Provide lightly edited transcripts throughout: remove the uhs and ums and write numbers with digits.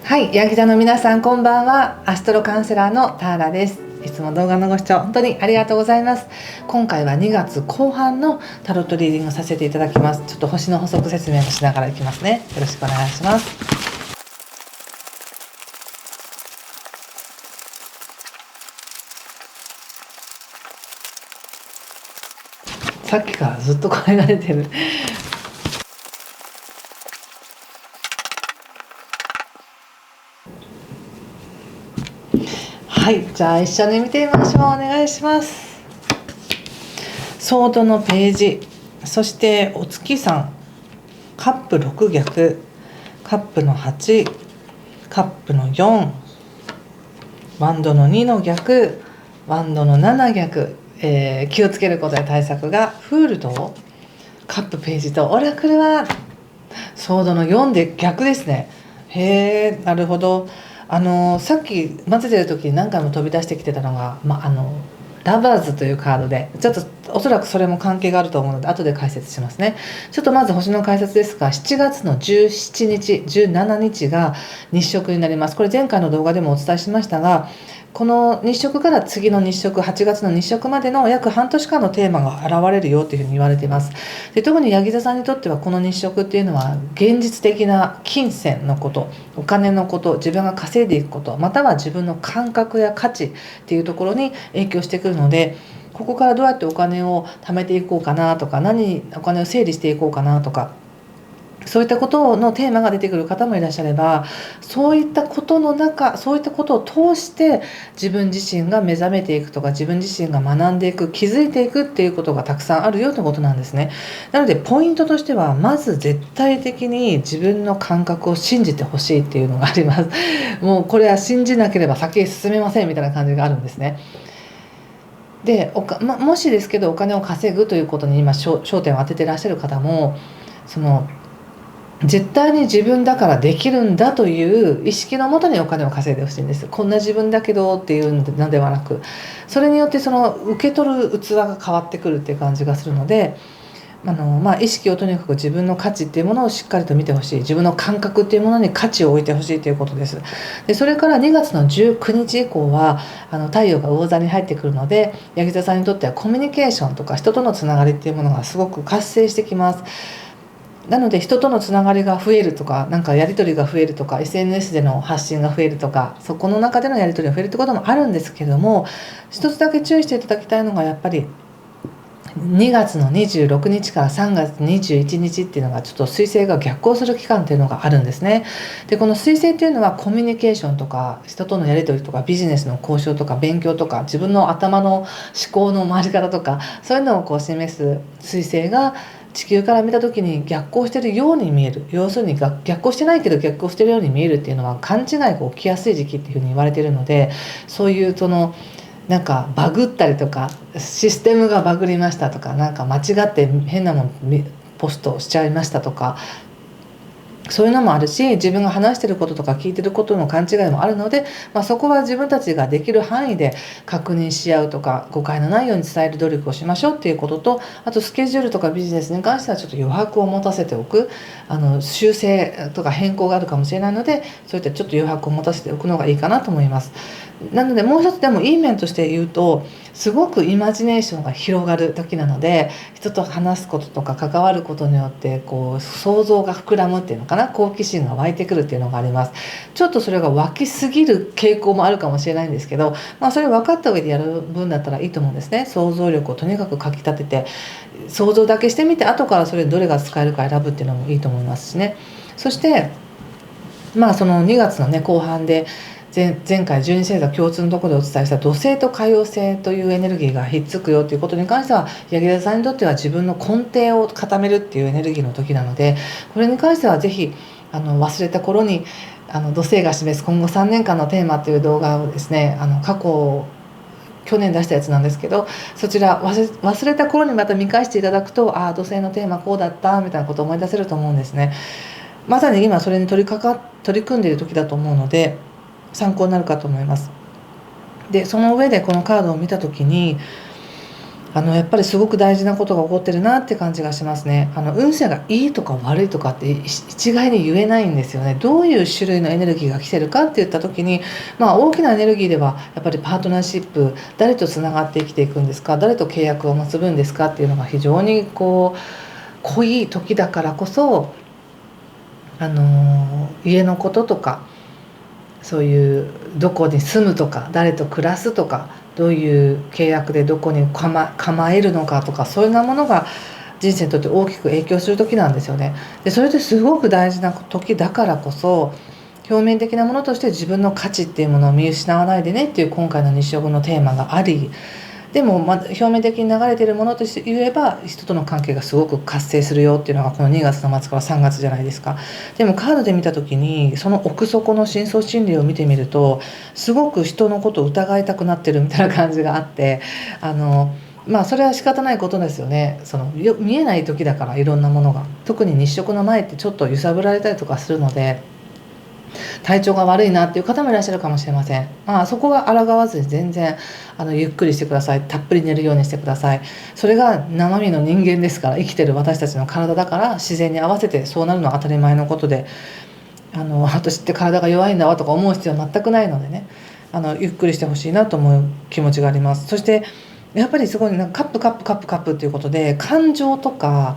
はい、ヤギ座の皆さんこんばんは。アストロカウンセラーのターラです。いつも動画のご視聴本当にありがとうございます。今回は2月後半のタロットリーディングをさせていただきます。ちょっと星の補足説明もしながらいきますね。よろしくお願いします。さっきからずっとこれが出てる。はい、じゃあ一緒に見てみましょう。お願いします。ソードのページ、そしてお月さん、カップ6逆、カップの8、カップの4、ワンドの2の逆、ワンドの7逆、気をつけることや対策がフールとカップページとオラクルはソードの4で逆ですね。へえ、なるほど。さっき混ぜてる時に何回も飛び出してきてたのが、ラバーズというカードで、ちょっとおそらくそれも関係があると思うので後で解説しますね。ちょっとまず星の解説ですが、7月の17日17日が日食になります。これ前回の動画でもお伝えしましたが、この日食から次の日食、8月の日食までの約半年間のテーマが現れるよというふうに言われています。で、特にヤギ座さんにとってはこの日食っていうのは現実的な金銭のこと、お金のこと、自分が稼いでいくこと、または自分の感覚や価値っていうところに影響してくるので、ここからどうやってお金を貯めていこうかなとか、何にお金を整理していこうかなとか、そういったことのテーマが出てくる方もいらっしゃれば、そういったことの中、そういったことを通して自分自身が目覚めていくとか、自分自身が学んでいく、気づいていくっていうことがたくさんあるよということなんですね。なのでポイントとしては、まず絶対的に自分の感覚を信じてほしいっていうのがあります。もうこれは信じなければ先へ進めませんみたいな感じがあるんですね。でもしですけど、お金を稼ぐということに今焦点を当ててらっしゃる方も、その絶対に自分だからできるんだという意識のもとにお金を稼いでほしいんです。こんな自分だけどっていうのではなく、それによってその受け取る器が変わってくるっていう感じがするので、意識をとにかく自分の価値っていうものをしっかりと見てほしい、自分の感覚っていうものに価値を置いてほしいということです。でそれから2月の19日以降は太陽が魚座に入ってくるので、ヤギ座さんにとってはコミュニケーションとか人とのつながりっていうものがすごく活性してきます。なので人とのつながりが増えるとか、なんかやり取りが増えるとか、 SNS での発信が増えるとか、そこの中でのやり取りが増えるってこともあるんですけども、一つだけ注意していただきたいのが、やっぱり2月の26日から3月21日っていうのがちょっと彗星が逆行する期間っていうのがあるんですね。でこの彗星っていうのはコミュニケーションとか人とのやり取りとかビジネスの交渉とか勉強とか自分の頭の思考の回り方とか、そういうのをこう示す彗星が地球から見た時に逆行してるように見える、要するに逆行してないけど逆行してるように見えるっていうのは勘違いが起きやすい時期っていうふうに言われているので、そういうなんかバグったりとか、システムがバグりましたとか、なんか間違って変なものポストしちゃいましたとか、そういうのもあるし、自分が話してることとか聞いてることの勘違いもあるので、そこは自分たちができる範囲で確認し合うとか、誤解のないように伝える努力をしましょうっていうことと、あとスケジュールとかビジネスに関してはちょっと余白を持たせておく、修正とか変更があるかもしれないので、そういったちょっと余白を持たせておくのがいいかなと思います。なのでもう一つでもいい面として言うと、すごくイマジネーションが広がる時なので、人と話すこととか関わることによって想像が膨らむっていうのかな、好奇心が湧いてくるっていうのがあります。ちょっとそれが湧きすぎる傾向もあるかもしれないんですけど、それ分かった上でやる分だったらいいと思うんですね。想像力をとにかくかき立てて想像だけしてみて、後からそれどれが使えるか選ぶっていうのもいいと思いますしね。そしてその2月のね後半で前回12星座共通のところでお伝えした土星と海王星というエネルギーがひっつくよということに関しては、ヤギ座さんにとっては自分の根底を固めるっていうエネルギーの時なので、これに関してはぜひ忘れた頃に土星が示す今後3年間のテーマという動画をですね、去年出したやつなんですけど、そちら忘れた頃にまた見返していただくと、土星のテーマこうだったみたいなことを思い出せると思うんですね。まさに今それに取り組んでいる時だと思うので、参考になるかと思います。でその上でこのカードを見た時に、やっぱりすごく大事なことが起こってるなって感じがしますね。運勢がいいとか悪いとかって一概に言えないんですよね。どういう種類のエネルギーが来てるかって言った時に、大きなエネルギーではやっぱりパートナーシップ、誰とつながって生きていくんですか、誰と契約を結ぶんですかっていうのが非常にこう濃い時だからこそ、家のこととか、そういうどこに住むとか、誰と暮らすとか、どういう契約でどこに構えるのかとか、そういうようなものが人生にとって大きく影響する時なんですよね。でそれってすごく大事な時だからこそ、表面的なものとして自分の価値っていうものを見失わないでねっていう今回の日食のテーマがあり、でも表面的に流れているものとして言えば、人との関係がすごく活性するよっていうのがこの2月の末から3月じゃないですか。でもカードで見た時にその奥底の深層心理を見てみると、すごく人のことを疑いたくなってるみたいな感じがあって、それは仕方ないことですよね。見えない時だから、いろんなものが、特に日食の前ってちょっと揺さぶられたりとかするので、体調が悪いなっていう方もいらっしゃるかもしれません。そこが抗わずに全然ゆっくりしてください。たっぷり寝るようにしてください。それが生身の人間ですから、生きてる私たちの体だから、自然に合わせてそうなるのは当たり前のことで、私って体が弱いんだわとか思う必要は全くないのでね、ゆっくりしてほしいなと思う気持ちがあります。そしてやっぱりすごいカップカップカップカップっていうことで、感情とか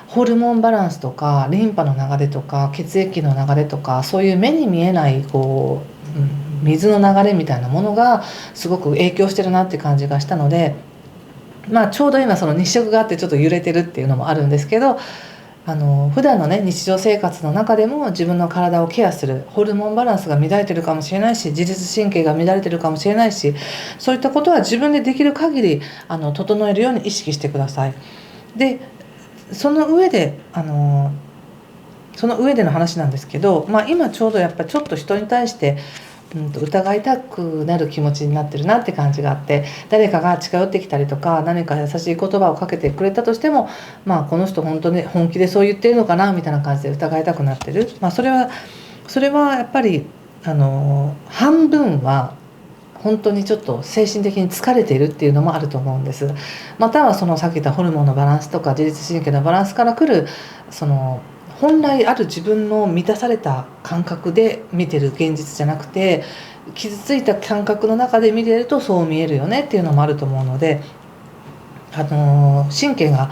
ホルモンバランスとかリンパの流れとか血液の流れとか、そういう目に見えない水の流れみたいなものがすごく影響してるなって感じがしたので、ちょうど今その日食があってちょっと揺れてるっていうのもあるんですけど、普段のね日常生活の中でも自分の体をケアする、ホルモンバランスが乱れてるかもしれないし、自律神経が乱れてるかもしれないし、そういったことは自分でできる限り整えるように意識してください。でその上での話なんですけど、今ちょうどやっぱりちょっと人に対して疑いたくなる気持ちになってるなって感じがあって、誰かが近寄ってきたりとか、何か優しい言葉をかけてくれたとしても、この人本当に本気でそう言ってるのかなみたいな感じで疑いたくなってる、それはやっぱり半分は本当にちょっと精神的に疲れているっていうのもあると思うんです。またはさっき言ったホルモンのバランスとか自律神経のバランスから来る本来ある自分の満たされた感覚で見てる現実じゃなくて、傷ついた感覚の中で見てるとそう見えるよねっていうのもあると思うので、神経が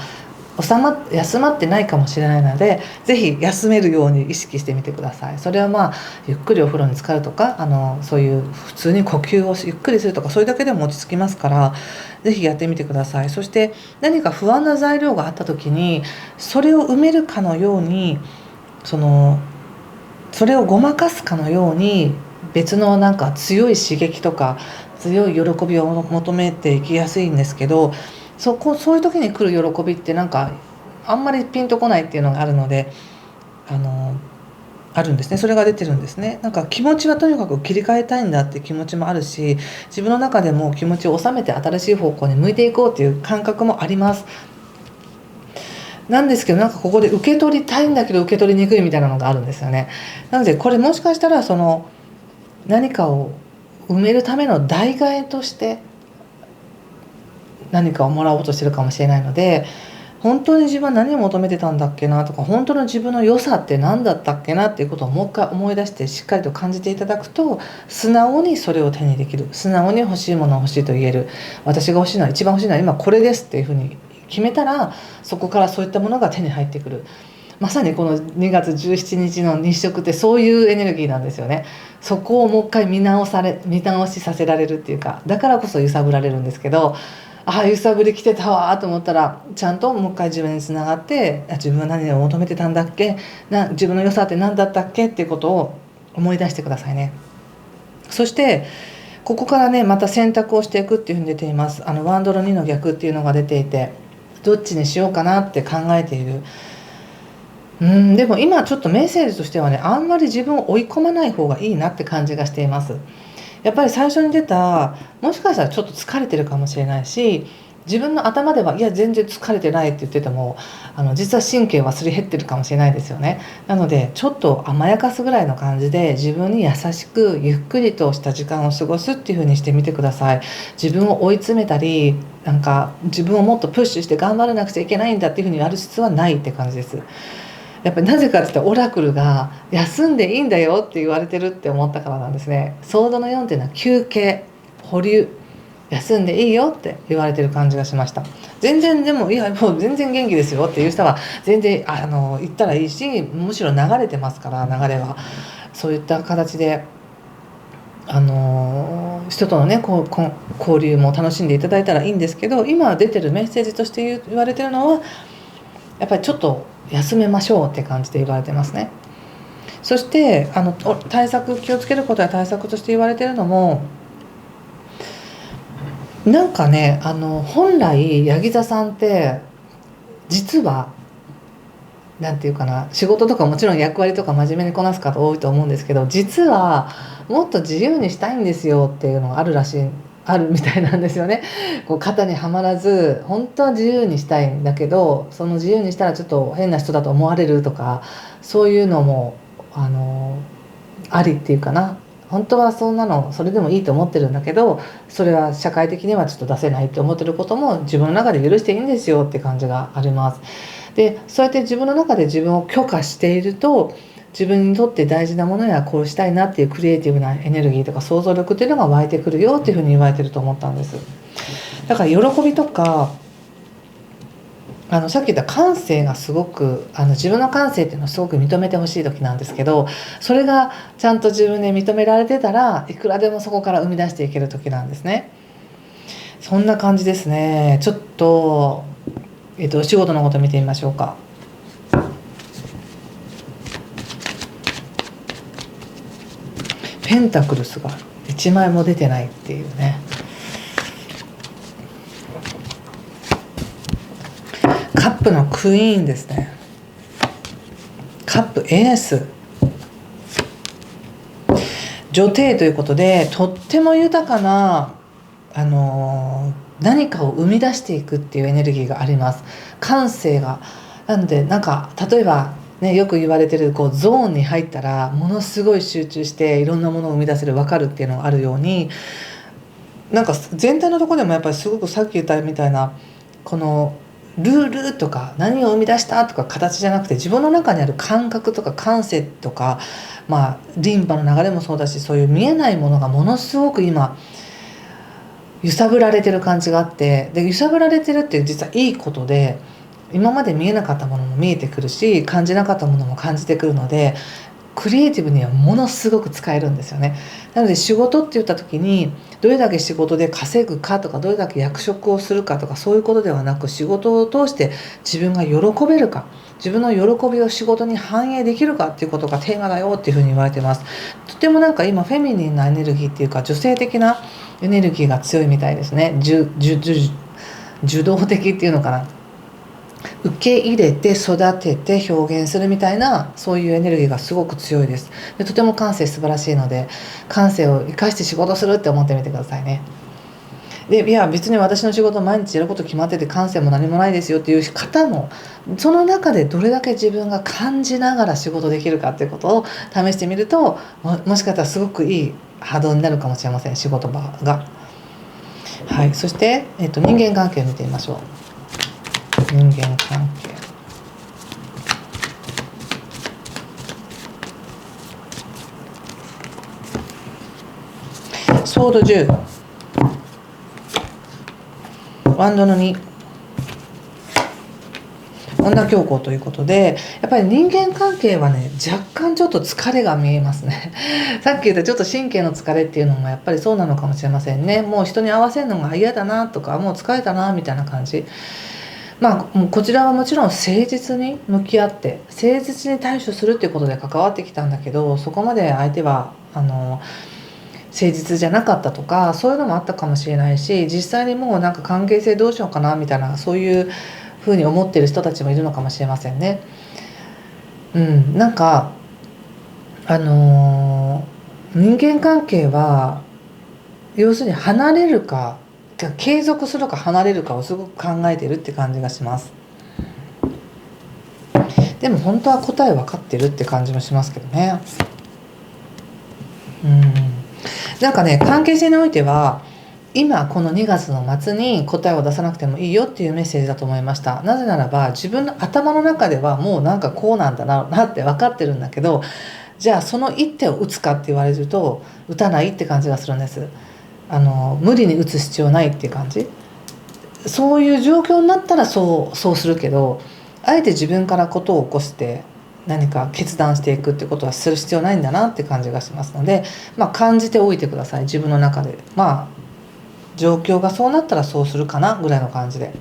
休まってないかもしれないので、ぜひ休めるように意識してみてください。それはゆっくりお風呂に浸かるとか、そういう普通に呼吸をゆっくりするとか、それだけでも落ち着きますから、ぜひやってみてください。そして何か不安な材料があった時に、それを埋めるかのように、それをごまかすかのように、別の強い刺激とか強い喜びを求めていきやすいんですけど、そういう時に来る喜びってあんまりピンとこないっていうのがあるので、あるんですね。それが出てるんですね。気持ちはとにかく切り替えたいんだっていう気持ちもあるし、自分の中でも気持ちを収めて新しい方向に向いていこうっていう感覚もあります。なんですけどここで受け取りたいんだけど受け取りにくいみたいなのがあるんですよね。なのでこれもしかしたら何かを埋めるための代替えとして何かをもらおうとしてるかもしれないので、本当に自分は何を求めてたんだっけなとか、本当の自分の良さって何だったっけなっていうことをもう一回思い出してしっかりと感じていただくと、素直にそれを手にできる、素直に欲しいものを欲しいと言える、私が欲しいのは一番欲しいのは今これですっていうふうに決めたら、そこからそういったものが手に入ってくる。まさにこの2月17日の日食ってそういうエネルギーなんですよね。そこをもう一回見直しさせられるっていうか、だからこそ揺さぶられるんですけど、揺さぶり来てたわと思ったら、ちゃんともう一回自分につながって、自分は何を求めてたんだっけ、自分の良さって何だったっけっていうことを思い出してくださいね。そしてここからね、また選択をしていくっていうふうに出ています。ワンドロ2の逆っていうのが出ていて、どっちにしようかなって考えている。でも今ちょっとメッセージとしてはね、あんまり自分を追い込まない方がいいなって感じがしています。やっぱり最初に出た、もしかしたらちょっと疲れてるかもしれないし、自分の頭ではいや全然疲れてないって言ってても実は神経はすり減ってるかもしれないですよね。なのでちょっと甘やかすぐらいの感じで自分に優しくゆっくりとした時間を過ごすっていう風にしてみてください。自分を追い詰めたりなんか自分をもっとプッシュして頑張らなくちゃいけないんだっていう風にやる必要はないって感じです。やっぱりなぜかって言ったらオラクルが休んでいいんだよって言われてるって思ったからなんですね。ソードの4っていうのは休憩、保留、休んでいいよって言われてる感じがしました。全然でもいやもう全然元気ですよっていう人は全然言ったらいいし、むしろ流れてますから、流れはそういった形で人とのね交流も楽しんでいただいたらいいんですけど、今出てるメッセージとして言われてるのはやっぱりちょっと休めましょうって感じで言われてますね。そして対策、気をつけることや対策として言われてるのもなんかね本来ヤギ座さんって実はなんていうかな、仕事とかもちろん役割とか真面目にこなす方多いと思うんですけど、実はもっと自由にしたいんですよっていうのがあるみたいなんですよね。こう型にはまらず本当は自由にしたいんだけど、その自由にしたらちょっと変な人だと思われるとか、そういうのもありっていうかな、本当はそれでもいいと思ってるんだけど、それは社会的にはちょっと出せないって思ってることも自分の中で許していいんですよって感じがあります。でそうやって自分の中で自分を許可していると、自分にとって大事なものやこうしたいなっていうクリエイティブなエネルギーとか想像力っていうのが湧いてくるよっていうふうに言われてると思ったんです。だから喜びとかさっき言った感性がすごく自分の感性っていうのをすごく認めてほしい時なんですけど、それがちゃんと自分で認められてたらいくらでもそこから生み出していける時なんですね。そんな感じですね。ちょっとお仕事のこと見てみましょうか。ペンタクルスが1枚も出てないっていうね。カップのクイーンですね。カップエース、女帝ということでとっても豊かな何かを生み出していくっていうエネルギーがあります。感性がなのでなんか例えばね、よく言われてるこうゾーンに入ったらものすごい集中していろんなものを生み出せる、分かるっていうのがあるように、なんか全体のところでもやっぱりすごくさっき言ったみたいなこのルールとか何を生み出したとか形じゃなくて、自分の中にある感覚とか感性とか、リンパの流れもそうだし、そういう見えないものがものすごく今揺さぶられてる感じがあって、で揺さぶられてるって実はいいことで、今まで見えなかったものも見えてくるし、感じなかったものも感じてくるので、クリエイティブにはものすごく使えるんですよね。なので仕事って言った時にどれだけ仕事で稼ぐかとか、どれだけ役職をするかとか、そういうことではなく、仕事を通して自分が喜べるか、自分の喜びを仕事に反映できるかっていうことがテーマだよっていうふうに言われてます。とてもなんか今フェミニンなエネルギーっていうか女性的なエネルギーが強いみたいですね。受動的っていうのかな、受け入れて育てて表現するみたいな、そういうエネルギーがすごく強いです。でとても感性素晴らしいので、感性を生かして仕事するって思ってみてくださいね。でいや別に私の仕事毎日やること決まってて感性も何もないですよっていう方も、その中でどれだけ自分が感じながら仕事できるかっていうことを試してみると、もしかしたらすごくいい波動になるかもしれません、仕事場が。はい、そして、人間関係を見てみましょう。人間関係、ソード10、ワンドの2、女教皇ということで、やっぱり人間関係はね、若干ちょっと疲れが見えますね。さっき言ったちょっと神経の疲れっていうのもやっぱりそうなのかもしれませんね。もう人に合わせるのが嫌だなとか、もう疲れたなみたいな感じ。こちらはもちろん誠実に向き合って誠実に対処するっていうことで関わってきたんだけど、そこまで相手は誠実じゃなかったとか、そういうのもあったかもしれないし、実際にもうなんか関係性どうしようかなみたいな、そういうふうに思ってる人たちもいるのかもしれませんね。なんか人間関係は要するに離れるか継続するか離れるかをすごく考えてるって感じがします。でも本当は答え分かってるって感じもしますけどね。なんかね、関係性においては今この2月の末に答えを出さなくてもいいよっていうメッセージだと思いました。なぜならば自分の頭の中ではもうなんかこうなんだなって分かってるんだけど、じゃあその一手を打つかって言われると打たないって感じがするんです。無理に打つ必要ないっていう感じ。そういう状況になったらそうするけど、あえて自分からことを起こして何か決断していくってことはする必要ないんだなって感じがしますので、感じておいてください。自分の中で状況がそうなったらそうするかなぐらいの感じで。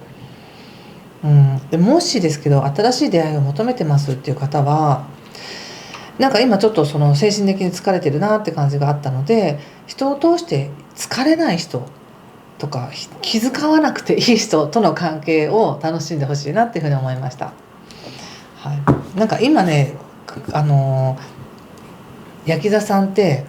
でもしですけど新しい出会いを求めてますっていう方はなんか今ちょっとその精神的に疲れてるなって感じがあったので、人を通して疲れない人とか気遣わなくていい人との関係を楽しんでほしいなっていうふうに思いました。なんか今ね焼き座さんって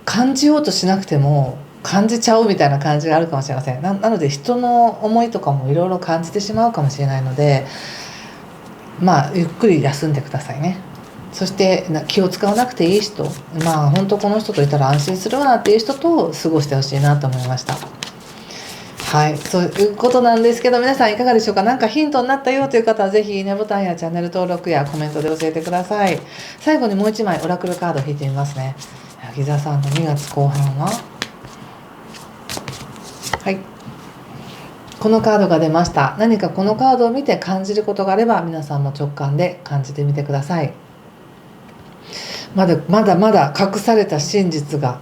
感じようとしなくても感じちゃうみたいな感じがあるかもしれません。なので人の思いとかもいろいろ感じてしまうかもしれないので、ゆっくり休んでくださいね。そして気を使わなくていい人、本当この人といたら安心するわっていう人と過ごしてほしいなと思いました。そういうことなんですけど、皆さんいかがでしょうか。なんかヒントになったよという方はぜひいいねボタンやチャンネル登録やコメントで教えてください。最後にもう一枚オラクルカード引いてみますね。ヤギ座さんの2月後半はこのカードが出ました。何かこのカードを見て感じることがあれば皆さんも直感で感じてみてください。まだ隠された真実が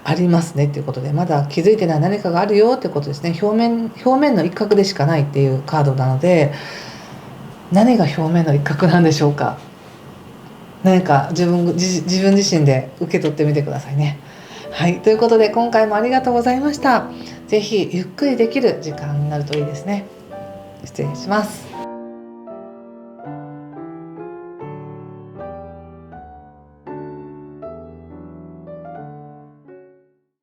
ありますねっていうことで、まだ気づいてない何かがあるよってことですね。表面の一角でしかないっていうカードなので、何が表面の一角なんでしょうか。何か自分自身で受け取ってみてくださいね。ということで今回もありがとうございました。ぜひゆっくりできる時間になるといいですね。失礼します。